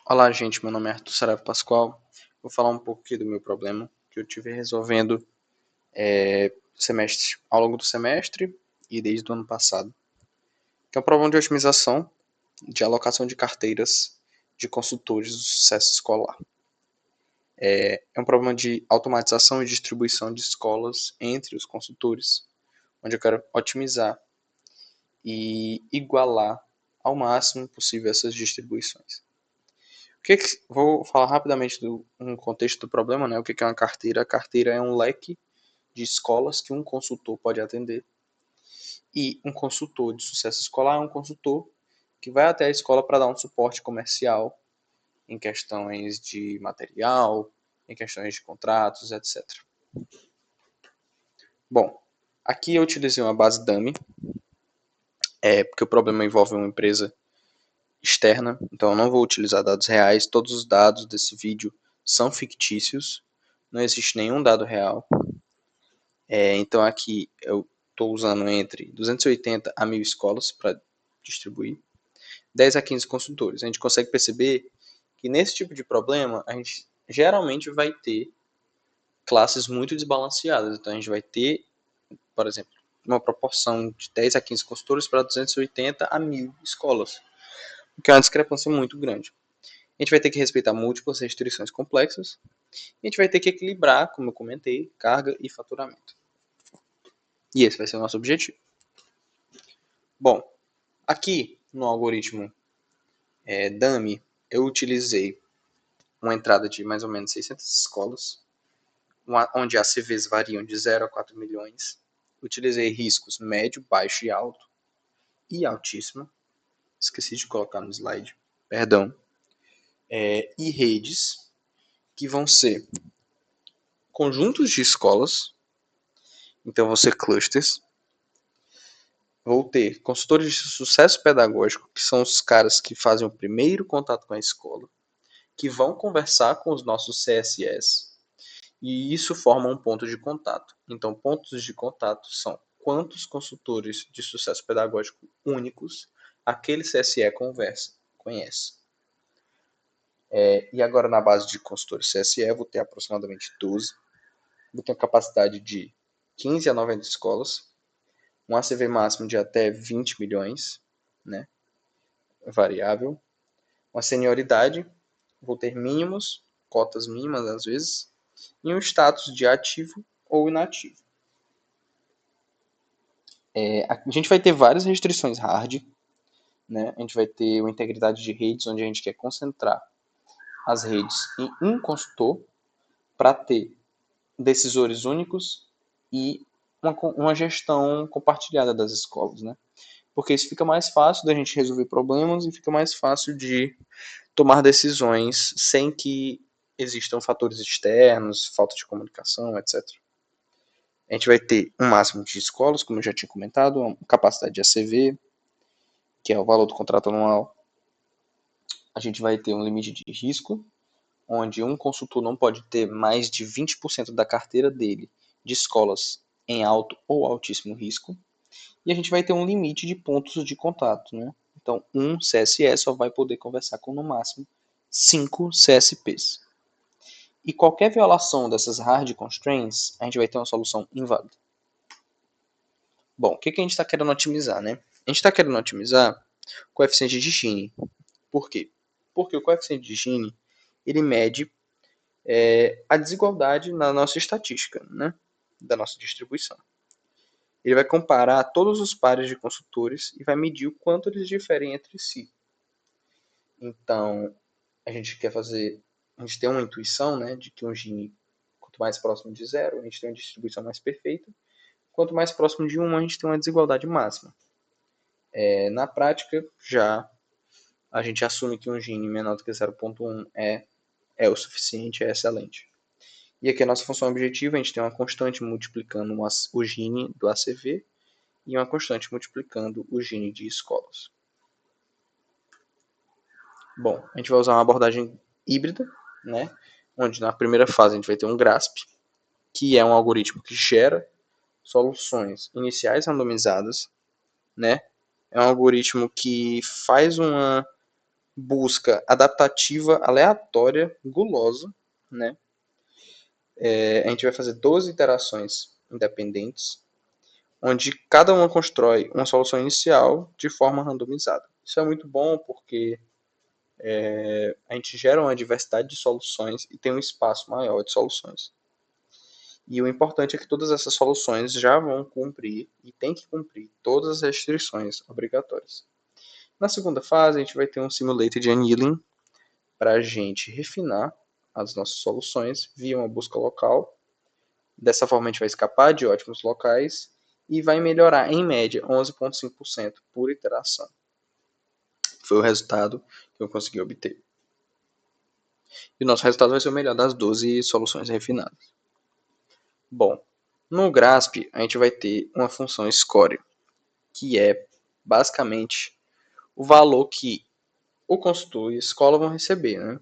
Olá, gente. Meu nome é Arthur Saraiva Pascoal. Vou falar um pouco aqui do meu problema que eu tive resolvendo ao longo do semestre e desde o ano passado, que é um problema de otimização de alocação de carteiras de consultores do sucesso escolar. É um problema de automatização e distribuição de escolas entre os consultores, onde eu quero otimizar e igualar ao máximo possível essas distribuições. Vou falar rapidamente do um contexto do problema, né? O que é uma carteira? A carteira é um leque de escolas que um consultor pode atender. E um consultor de sucesso escolar é um consultor que vai até a escola para dar um suporte comercial em questões de material, em questões de contratos, etc. Bom, aqui eu utilizei uma base dummy, porque o problema envolve uma empresa externa, então eu não vou utilizar dados reais. Todos os dados desse vídeo são fictícios, não existe nenhum dado real. Então aqui eu estou usando entre 280 a 1000 escolas para distribuir, 10 a 15 consultores. A gente consegue perceber que nesse tipo de problema a gente geralmente vai ter classes muito desbalanceadas. Então a gente vai ter, por exemplo, uma proporção de 10 a 15 consultores para 280 a 1000 escolas, o que é uma discrepância muito grande. A gente vai ter que respeitar múltiplas restrições complexas e a gente vai ter que equilibrar, como eu comentei, carga e faturamento. E esse vai ser o nosso objetivo. Bom, aqui no algoritmo dummy, eu utilizei uma entrada de mais ou menos 600 escolas, onde as CVs variam de 0 a 4 milhões. Utilizei riscos médio, baixo e alto e altíssimo. Esqueci de colocar no slide, perdão. E redes, que vão ser conjuntos de escolas, então vão ser clusters. Vou ter consultores de sucesso pedagógico, que são os caras que fazem o primeiro contato com a escola, que vão conversar com os nossos CSS, e isso forma um ponto de contato. Então, pontos de contato são quantos consultores de sucesso pedagógico únicos aquele CSE conhece. E agora, na base de consultores CSE, vou ter aproximadamente 12. Vou ter uma capacidade de 15 a 90 escolas, um ACV máximo de até 20 milhões, né? Variável. Uma senioridade, vou ter mínimos, cotas mínimas às vezes, e um status de ativo ou inativo. A gente vai ter várias restrições hard, né? A gente vai ter uma integridade de redes, onde a gente quer concentrar as redes em um consultor para ter decisores únicos e uma gestão compartilhada das escolas, né? Porque isso fica mais fácil da gente resolver problemas e fica mais fácil de tomar decisões sem que existam fatores externos, falta de comunicação, etc. A gente vai ter um máximo de escolas, como eu já tinha comentado, uma capacidade de ACV, que é o valor do contrato anual. A gente vai ter um limite de risco, onde um consultor não pode ter mais de 20% da carteira dele de escolas em alto ou altíssimo risco. E a gente vai ter um limite de pontos de contato, né? Então, um CSE só vai poder conversar com, no máximo, 5 CSPs. E qualquer violação dessas hard constraints, a gente vai ter uma solução inválida. Bom, o que a gente está querendo otimizar, né? A gente está querendo otimizar o coeficiente de Gini. Por quê? Porque o coeficiente de Gini, ele mede a desigualdade na nossa estatística, né? Da nossa distribuição. Ele vai comparar todos os pares de consultores e vai medir o quanto eles diferem entre si. Então, a gente tem uma intuição, né, de que um Gini, quanto mais próximo de zero, a gente tem uma distribuição mais perfeita. Quanto mais próximo de 1, a gente tem uma desigualdade máxima. Na prática, já a gente assume que um Gini menor do que 0,1 é o suficiente, é excelente. E aqui a nossa função objetiva, a gente tem uma constante multiplicando o Gini do ACV e uma constante multiplicando o Gini de escolas. Bom, a gente vai usar uma abordagem híbrida, né? Onde na primeira fase a gente vai ter um GRASP, que é um algoritmo que gera soluções iniciais randomizadas, né? É um algoritmo que faz uma busca adaptativa aleatória gulosa, né? A gente vai fazer 12 iterações independentes, onde cada uma constrói uma solução inicial de forma randomizada. Isso é muito bom porque a gente gera uma diversidade de soluções e tem um espaço maior de soluções. E o importante é que todas essas soluções já vão cumprir e tem que cumprir todas as restrições obrigatórias. Na segunda fase, a gente vai ter um simulated annealing para a gente refinar as nossas soluções via uma busca local. Dessa forma, a gente vai escapar de ótimos locais e vai melhorar, em média, 11,5% por iteração. Foi o resultado que eu consegui obter. E o nosso resultado vai ser o melhor das 12 soluções refinadas. Bom, no Grasp, a gente vai ter uma função score, que é basicamente o valor que o consultor e a escola vão receber, né?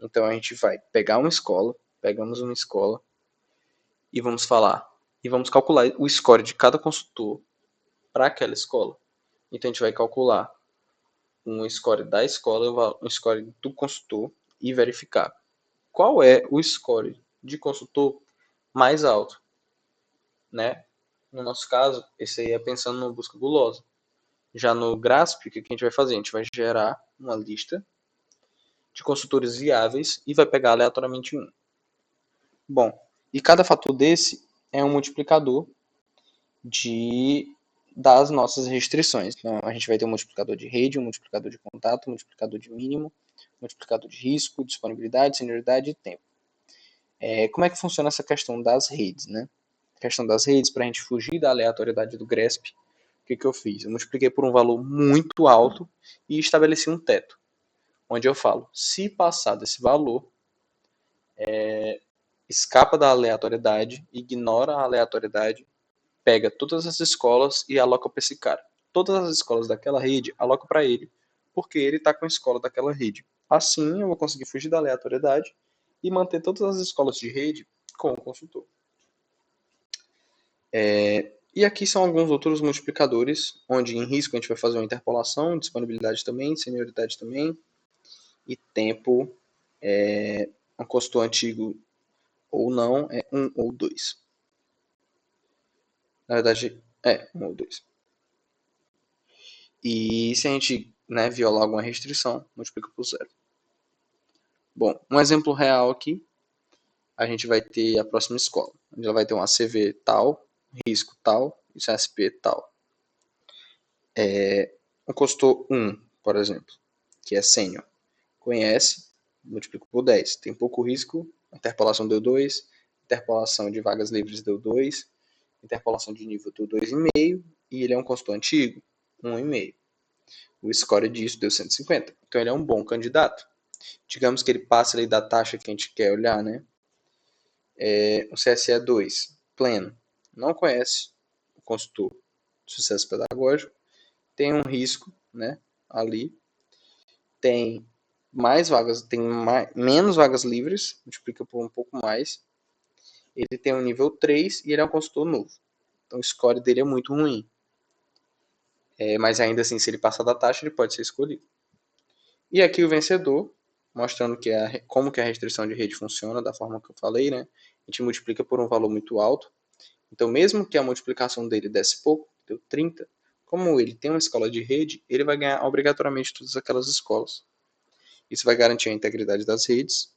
Então a gente vai pegar uma escola, pegamos uma escola e vamos calcular o score de cada consultor para aquela escola. Então a gente vai calcular um score da escola, um score do consultor e verificar qual é o score de consultor mais alto, né? No nosso caso, esse aí é pensando no busca gulosa. Já no Grasp, o que a gente vai fazer? A gente vai gerar uma lista de consultores viáveis e vai pegar aleatoriamente um. Bom, e cada fator desse é um multiplicador das nossas restrições. Então, a gente vai ter um multiplicador de rede, um multiplicador de contato, um multiplicador de mínimo, um multiplicador de risco, disponibilidade, senioridade e tempo. Como é que funciona essa questão das redes, né? A questão das redes, para a gente fugir da aleatoriedade do Grasp, o que eu fiz? Eu multipliquei por um valor muito alto e estabeleci um teto, onde eu falo, se passar desse valor, escapa da aleatoriedade, ignora a aleatoriedade, pega todas as escolas e aloca para esse cara. Todas as escolas daquela rede, aloca para ele, porque ele está com a escola daquela rede. Assim, eu vou conseguir fugir da aleatoriedade e manter todas as escolas de rede com o consultor. E aqui são alguns outros multiplicadores, onde em risco a gente vai fazer uma interpolação, disponibilidade também, senioridade também, e tempo, um consultor antigo ou não, é 1 ou 2. Na verdade, é 1 ou 2. E se a gente violar alguma restrição, multiplica por 0. Bom, um exemplo real aqui, a gente vai ter a próxima escola, onde ela vai ter um ACV tal, risco tal e CSP tal. Um consultor 1, por exemplo, que é sênior, conhece, multiplica por 10. Tem pouco risco, interpolação deu 2, interpolação de vagas livres deu 2, interpolação de nível deu 2,5 e ele é um consultor antigo, 1,5. O score disso deu 150. Então ele é um bom candidato. Digamos que ele passe ali da taxa que a gente quer olhar, né? O CSE 2, pleno, não conhece o consultor de sucesso pedagógico, tem um risco, né, ali, tem menos vagas livres, multiplica por um pouco mais, ele tem um nível 3 e ele é um consultor novo. Então o score dele é muito ruim. Mas ainda assim, se ele passar da taxa, ele pode ser escolhido. E aqui o vencedor, mostrando como que a restrição de rede funciona, da forma que eu falei, né? A gente multiplica por um valor muito alto. Então, mesmo que a multiplicação dele desse pouco, deu 30, como ele tem uma escola de rede, ele vai ganhar obrigatoriamente todas aquelas escolas. Isso vai garantir a integridade das redes.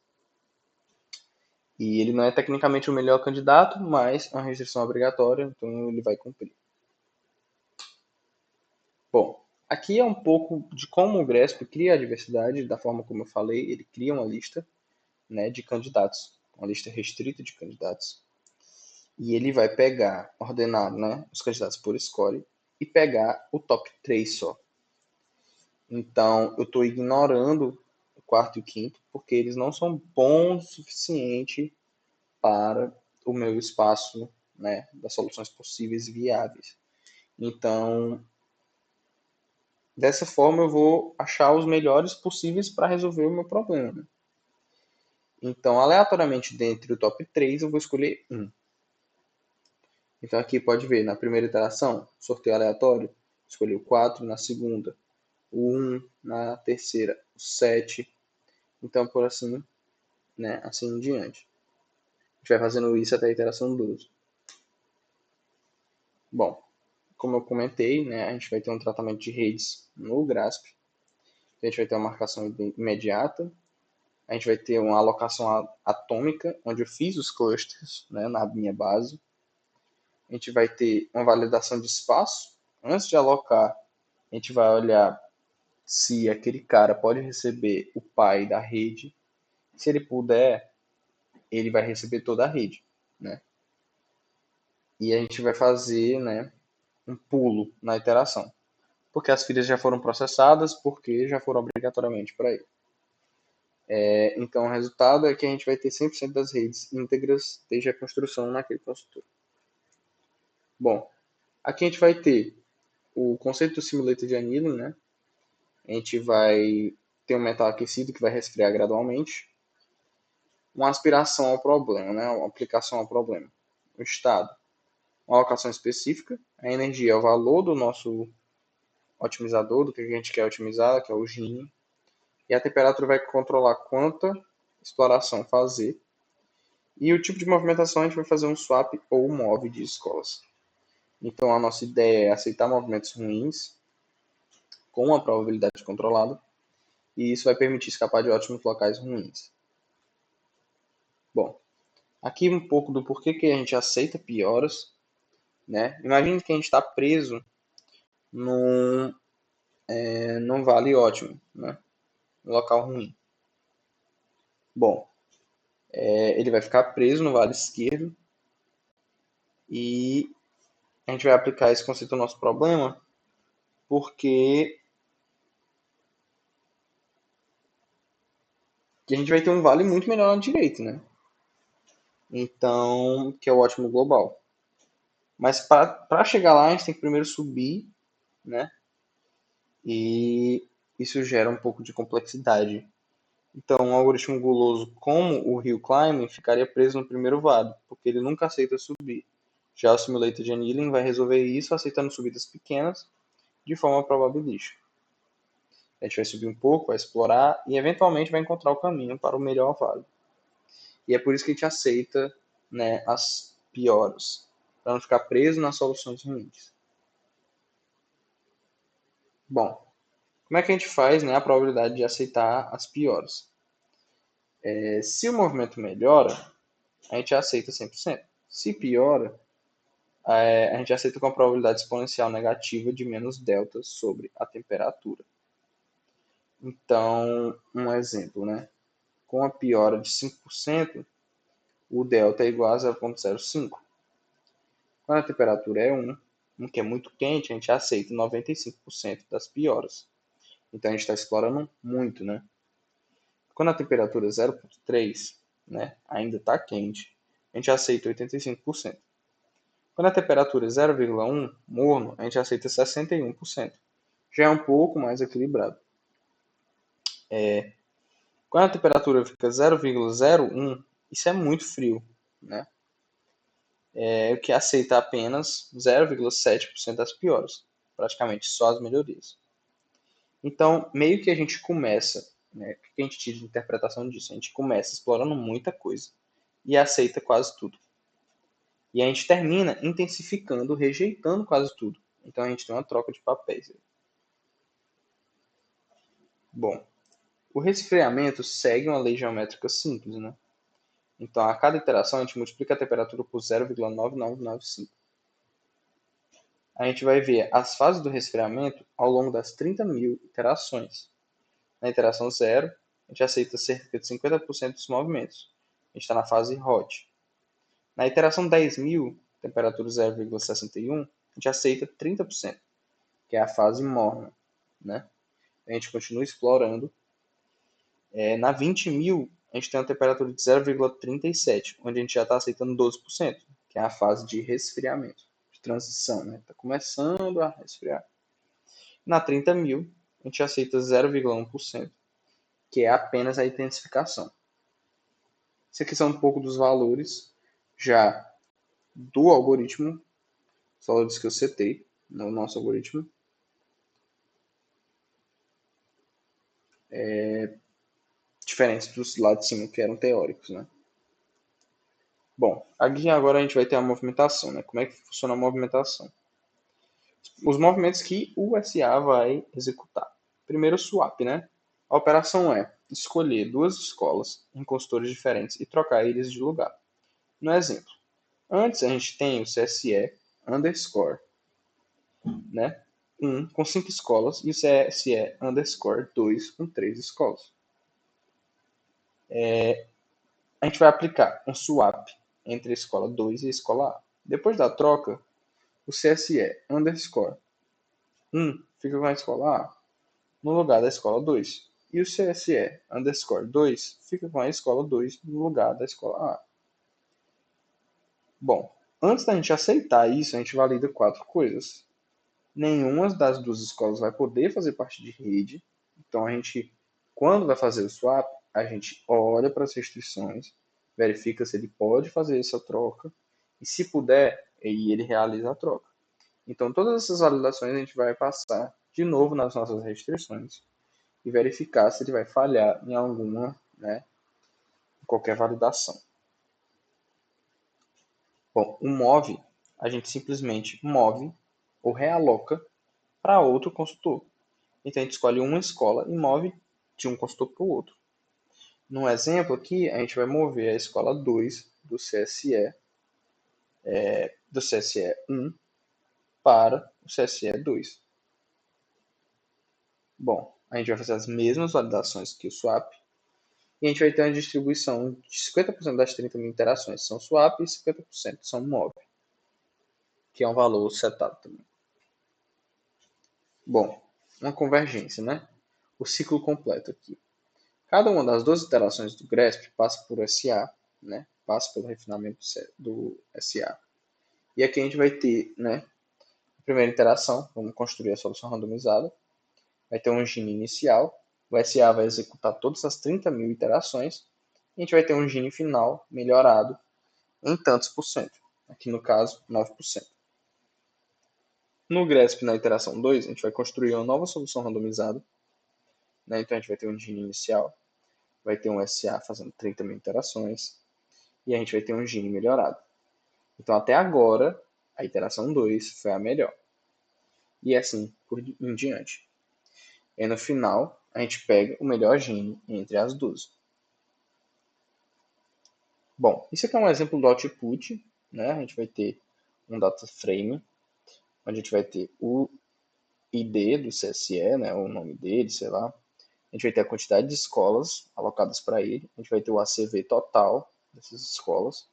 E ele não é tecnicamente o melhor candidato, mas é uma restrição obrigatória, então ele vai cumprir. Bom, aqui é um pouco de como o Grasp cria a diversidade, da forma como eu falei, ele cria uma lista, né, de candidatos, uma lista restrita de candidatos. E ele vai ordenar, né, os candidatos por score e pegar o top 3 só. Então, eu estou ignorando o quarto e o quinto, porque eles não são bons o suficiente para o meu espaço, né, das soluções possíveis e viáveis. Então, dessa forma, eu vou achar os melhores possíveis para resolver o meu problema. Então, aleatoriamente, dentre o top 3, eu vou escolher um. Então, aqui pode ver, na primeira iteração, sorteio aleatório, escolhi o 4, na segunda, o 1, na terceira o 7, então por assim, né, assim em diante. A gente vai fazendo isso até a iteração 12. Bom, como eu comentei, né, a gente vai ter um tratamento de redes no GRASP, a gente vai ter uma marcação imediata, a gente vai ter uma alocação atômica, onde eu fiz os clusters, né, na minha base. A gente vai ter uma validação de espaço. Antes de alocar, a gente vai olhar se aquele cara pode receber o pai da rede. Se ele puder, ele vai receber toda a rede, né? E a gente vai fazer, né, um pulo na iteração, porque as filhas já foram processadas, porque já foram obrigatoriamente para ele. Então, o resultado é que a gente vai ter 100% das redes íntegras desde a construção naquele construtor. Bom, aqui a gente vai ter o conceito do simulated annealing, né? A gente vai ter um metal aquecido que vai resfriar gradualmente. Uma aspiração ao problema, né? Uma aplicação ao problema. O estado, uma alocação específica. A energia é o valor do nosso otimizador, do que a gente quer otimizar, que é o Gini. E a temperatura vai controlar quanta exploração fazer. E o tipo de movimentação a gente vai fazer um swap ou move de escolas. Então a nossa ideia é aceitar movimentos ruins com uma probabilidade controlada, e isso vai permitir escapar de ótimos locais ruins. Bom, aqui um pouco do porquê que a gente aceita pioras, né? Imagine que a gente está preso num vale ótimo, né? Um local ruim. Bom, ele vai ficar preso no vale esquerdo e a gente vai aplicar esse conceito ao nosso problema porque a gente vai ter um vale muito melhor na direita, né? Então, que é o ótimo global. Mas para chegar lá, a gente tem que primeiro subir, né? E isso gera um pouco de complexidade. Então, um algoritmo guloso como o Hill Climbing ficaria preso no primeiro vale, porque ele nunca aceita subir. Já o Simulated Annealing vai resolver isso aceitando subidas pequenas de forma probabilística. A gente vai subir um pouco, vai explorar e eventualmente vai encontrar o caminho para o melhor vale. E é por isso que a gente aceita, né, as piores, para não ficar preso nas soluções ruins. Bom, como é que a gente faz, né, a probabilidade de aceitar as piores? Se o movimento melhora, a gente aceita 100%. Se piora, a gente aceita com a probabilidade exponencial negativa de menos delta sobre a temperatura. Então, um exemplo, né? Com a piora de 5%, o delta é igual a 0,05. Quando a temperatura é 1, que é muito quente, a gente aceita 95% das pioras. Então, a gente está explorando muito, né? Quando a temperatura é 0,3, né, ainda está quente, a gente aceita 85%. Quando a temperatura é 0,1, morno, a gente aceita 61%. Já é um pouco mais equilibrado. Quando a temperatura fica 0,01, isso é muito frio, né? O que aceita apenas 0,7% das piores, praticamente só as melhorias. Então, meio que a gente começa, né, o que a gente tira de interpretação disso? A gente começa explorando muita coisa e aceita quase tudo. E a gente termina intensificando, rejeitando quase tudo. Então a gente tem uma troca de papéis. Bom, o resfriamento segue uma lei geométrica simples, né? Então a cada iteração a gente multiplica a temperatura por 0,9995. A gente vai ver as fases do resfriamento ao longo das 30.000 iterações. Na iteração 0, a gente aceita cerca de 50% dos movimentos. A gente está na fase hot. Na iteração 10.000, temperatura 0,61, a gente aceita 30%, que é a fase morna, né? A gente continua explorando. Na 20.000, a gente tem uma temperatura de 0,37, onde a gente já está aceitando 12%, que é a fase de resfriamento, de transição, né? Está começando a resfriar. Na 30.000, a gente aceita 0,1%, que é apenas a intensificação. Isso aqui são um pouco dos valores já do algoritmo, os valores que eu setei no nosso algoritmo. diferentes dos lá de cima, que eram teóricos, né? Bom, aqui agora a gente vai ter a movimentação, né? Como é que funciona a movimentação? Os movimentos que o SA vai executar. Primeiro, o swap, né? A operação é escolher duas escolas em consultores diferentes e trocar eles de lugar. No exemplo, antes a gente tem o CSE underscore, né? 1 com 5 escolas e o CSE underscore 2 com 3 escolas. A gente vai aplicar um swap entre a escola 2 e a escola A. Depois da troca, o CSE underscore 1 fica com a escola A no lugar da escola 2. E o CSE underscore 2 fica com a escola 2 no lugar da escola A. Bom, antes da gente aceitar isso, a gente valida 4 coisas. Nenhuma das duas escolas vai poder fazer parte de rede. Então, a gente, quando vai fazer o swap, a gente olha para as restrições, verifica se ele pode fazer essa troca, e se puder, aí ele realiza a troca. Então, todas essas validações a gente vai passar de novo nas nossas restrições e verificar se ele vai falhar em alguma, né, em qualquer validação. Bom, o move, a gente simplesmente move ou realoca para outro consultor. Então a gente escolhe uma escola e move de um consultor para o outro. No exemplo aqui, a gente vai mover a escola 2 do CSE 1 para o CSE 2. Bom, a gente vai fazer as mesmas validações que o swap e a gente vai ter uma distribuição de 50% das 30 mil interações são swap e 50% são move, que é um valor setado também. Bom, uma convergência, né? O ciclo completo aqui. Cada uma das duas iterações do GRESP passa por SA, né? Passa pelo refinamento do SA. E aqui a gente vai ter, né? A primeira interação, vamos construir a solução randomizada. Vai ter um gene inicial. O SA vai executar todas as 30 mil iterações. E a gente vai ter um gene final melhorado em tantos por cento. Aqui no caso, 9%. No GRESP, na iteração 2, a gente vai construir uma nova solução randomizada. Né? Então a gente vai ter um gene inicial, vai ter um SA fazendo 30 mil interações, e a gente vai ter um gene melhorado. Então até agora, a iteração 2 foi a melhor. E assim por em diante. E no final, a gente pega o melhor gene entre as duas. Bom, isso aqui é um exemplo do output, né? A gente vai ter um data frame, onde a gente vai ter o ID do CSE, né? O nome dele, sei lá. A gente vai ter a quantidade de escolas alocadas para ele. A gente vai ter o ACV total dessas escolas.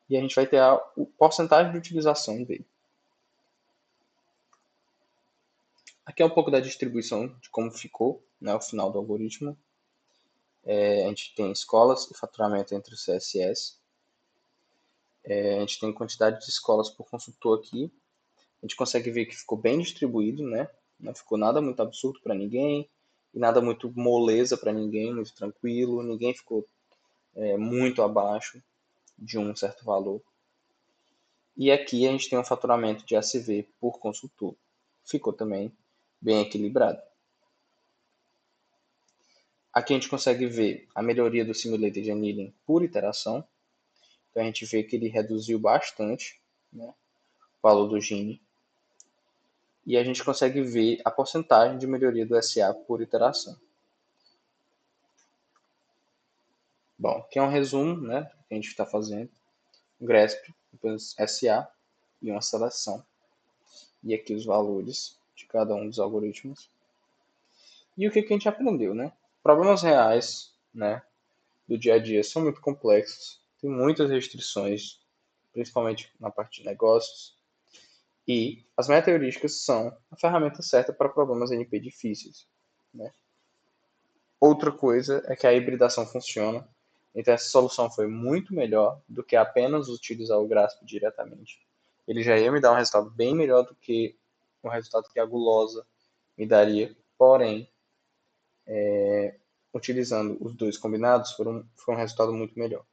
E a gente vai ter a porcentagem de utilização dele. Aqui é um pouco da distribuição de como ficou, né, o final do algoritmo. A gente tem escolas e faturamento entre os CSS. A gente tem quantidade de escolas por consultor aqui. A gente consegue ver que ficou bem distribuído, né? Não ficou nada muito absurdo para ninguém e nada muito moleza para ninguém, muito tranquilo. Ninguém ficou muito abaixo de um certo valor. E aqui a gente tem um faturamento de ACV por consultor. Ficou também bem equilibrado. Aqui a gente consegue ver a melhoria do simulated annealing por iteração. Então a gente vê que ele reduziu bastante, né, o valor do gene. E a gente consegue ver a porcentagem de melhoria do SA por iteração. Bom, aqui é um resumo, né, do que a gente está fazendo. Um GRESP, depois SA e uma seleção. E aqui os valores de cada um dos algoritmos. E o que a gente aprendeu, né? Problemas reais, né, do dia a dia são muito complexos, tem muitas restrições, principalmente na parte de negócios, e as meta-heurísticas são a ferramenta certa para problemas NP difíceis, né? Outra coisa é que a hibridação funciona, então essa solução foi muito melhor do que apenas utilizar o GRASP diretamente. Ele já ia me dar um resultado bem melhor do que o resultado que a gulosa me daria, porém, utilizando os dois combinados, foi um resultado muito melhor.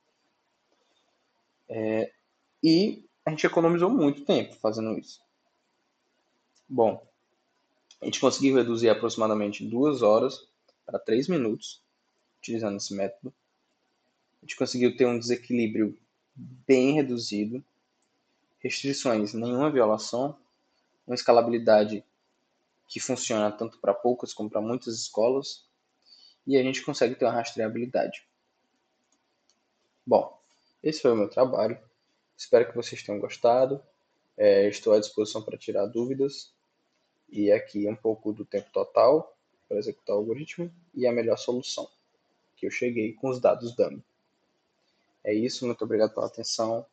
E a gente economizou muito tempo fazendo isso. Bom, a gente conseguiu reduzir aproximadamente 2 horas para 3 minutos, utilizando esse método. A gente conseguiu ter um desequilíbrio bem reduzido, restrições, nenhuma violação, uma escalabilidade que funciona tanto para poucas como para muitas escolas, e a gente consegue ter uma rastreabilidade. Bom, esse foi o meu trabalho. Espero que vocês tenham gostado. Estou à disposição para tirar dúvidas. E aqui um pouco do tempo total para executar o algoritmo e a melhor solução, que eu cheguei com os dados dummy. É isso, muito obrigado pela atenção.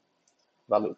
Valeu!